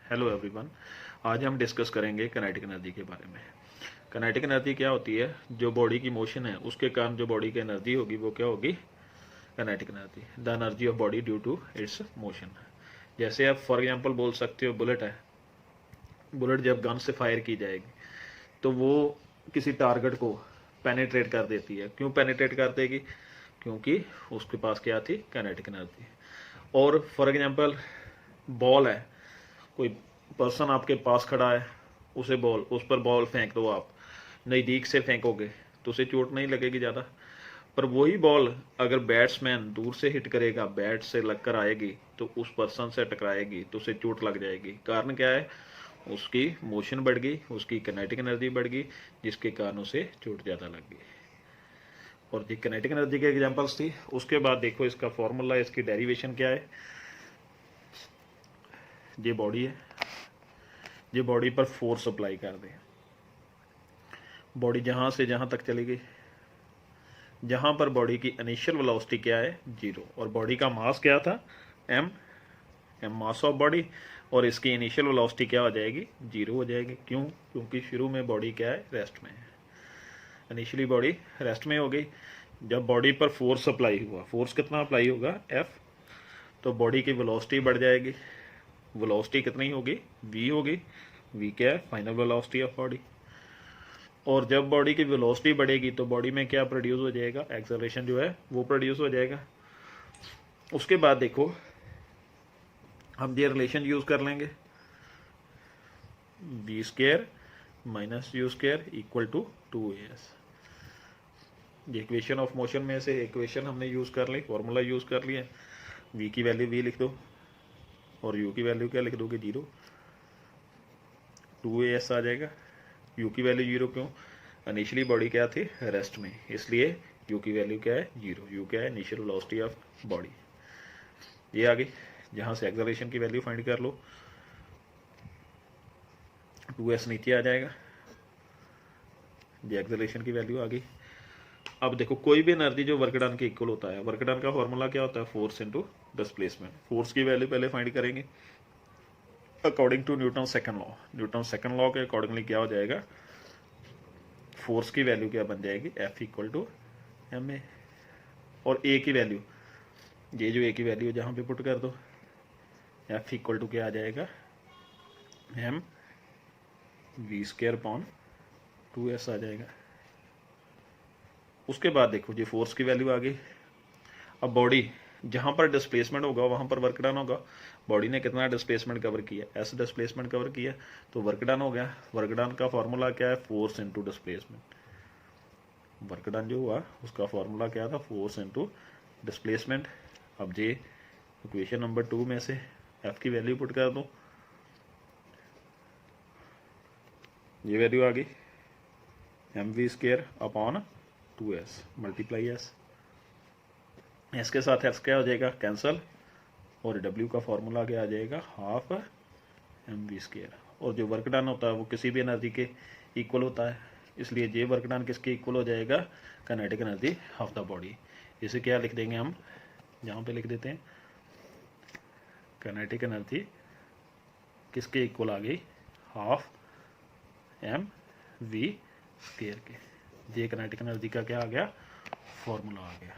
Hello everyone. आज हम discuss करेंगे काइनेटिक एनर्जी के बारे में। काइनेटिक एनर्जी क्या होती है? जो बॉडी की मोशन है उसके कारण जो बॉडी की एनर्जी होगी वो क्या होगी? Kinetic energy, the energy of body due to its motion. जैसे आप फॉर एग्जांपल बोल सकते हो बुलेट है। बुलेट जब गन से फायर की जाएगी तो वो किसी टारगेट को पेनिट्रेट कर देती है। क्यों पेनिट्रेट कर देगी? क्योंकि उसके पास क्या थी? Kinetic energy. और फॉर एग्जांपल बॉल है, कोई पर्सन आपके पास खड़ा है, उसे बॉल उस पर बॉल फेंक दो, आप नज़दीक से फेंकोगे तो उसे चोट नहीं लगेगी ज़्यादा। पर वही बॉल अगर बैट्समैन दूर से हिट करेगा, बैट से लगकर आएगी तो उस पर्सन से टकराएगी तो उसे चोट लग जाएगी। कारण क्या है? उसकी मोशन बढ़ गई, उसकी काइनेटिक एनर्जी बढ़ गई, जिसके कारण उसे चोट ज़्यादा लग गई। और ये काइनेटिक एनर्जी के एग्जांपल्स थी। उसके बाद देखो इसका फॉर्मूला, इसकी डेरिवेशन क्या है। ये बॉडी है, ये बॉडी पर फोर्स अप्लाई कर दें। बॉडी जहाँ से जहाँ तक चली गई, जहाँ पर बॉडी की इनिशियल वेलोसिटी क्या है? 0। और बॉडी का मास क्या था? m mass of body. और इसकी इनिशियल वेलोसिटी क्या हो जाएगी? 0 हो जाएगी। क्यों? क्योंकि शुरू में बॉडी क्या है? रेस्ट में है। इनिशियली बॉडी रेस्ट में हो गई। जब बॉडी पर फोर्स अप्लाई हुआ, फोर्स कितना अप्लाई होगा? F। तो बॉडी की वेलोसिटी बढ़ जाएगी। वेलोसिटी कितनी होगी? v होगी। v क्या है? Final velocity of body. और जब बॉडी की वेलोसिटी बढ़ेगी तो बॉडी में क्या प्रोड्यूस हो जाएगा? एक्सेलरेशन जो है वो प्रोड्यूस हो जाएगा। उसके बाद देखो हम ये रिलेशन यूज कर लेंगे, v² minus u² equal to 2as। ये इक्वेशन ऑफ मोशन में से इक्वेशन हमने यूज कर ली, फॉर्मूला यूज कर लिया। v की वैल्यू v लिख दो और u की वैल्यू क्या लिख दोगे? 0। 2as आ जाएगा। u की वैल्यू 0 क्यों? इनिशियली बॉडी क्या थी? रेस्ट में, इसलिए u की वैल्यू क्या है? 0। u क्या है? Initial velocity of body. ये आ गई। जहाँ से एक्सेलरेशन की वैल्यू फाइंड कर लो, 2s नीचे आ जाएगा। ये एक्सेलरेशन की वैल्यू आ गई। अब देखो कोई भी एनर्जी जो वर्क डन के इक्वल होता है, वर्क डन का फॉर्मूला क्या होता है? Force into displacement. फोर्स की वैल्यू पहले फाइंड करेंगे according to Newton second law. Newton second law के अकॉर्डिंगली क्या हो जाएगा? फोर्स की वैल्यू क्या बन जाएगी? F equal to ma। और a की वैल्यू, ये जो a की वैल्यू जहाँ पे पुट कर दो, F इक्वल टू क्या आ जाएगा? m v² अपॉन 2s आ जाएगा। उसके बाद देखो ये फोर्स की वैल्यू आ गई। अब बॉडी जहाँ पर डिस्प्लेसमेंट होगा वहाँ पर वर्क डन होगा। बॉडी ने कितना डिस्प्लेसमेंट कवर किया? s डिस्प्लेसमेंट कवर किया, तो वर्क डन हो गया। वर्क डन का फॉर्मूला क्या है? Force into displacement. Work done जो हुआ उसका फॉर्मूला क्या था? Force into displacement. अब ये इक्वेशन नंबर 2 में से f की वैल्यू पुट कर दो, ये वैल्यू आ गई mv² upon 2s multiply s। इसके साथ s क्या हो जाएगा? कैंसल। और w का फॉर्मूला क्या आ जाएगा? Half mv²। और जो वर्क डन होता है वो किसी भी एनर्जी के इक्वल होता है, इसलिए ये वर्क डन किसके इक्वल हो जाएगा? Kinetic energy of the body. इसे क्या लिख देंगे हम? यहाँ पे लिख देते हैं काइनेटिक एनर्जी किसके इक्वल आ गई? हाफ mv² के। ये काइनेटिक एनर्जी का क्या आ गया? फॉर्मूला आ गया।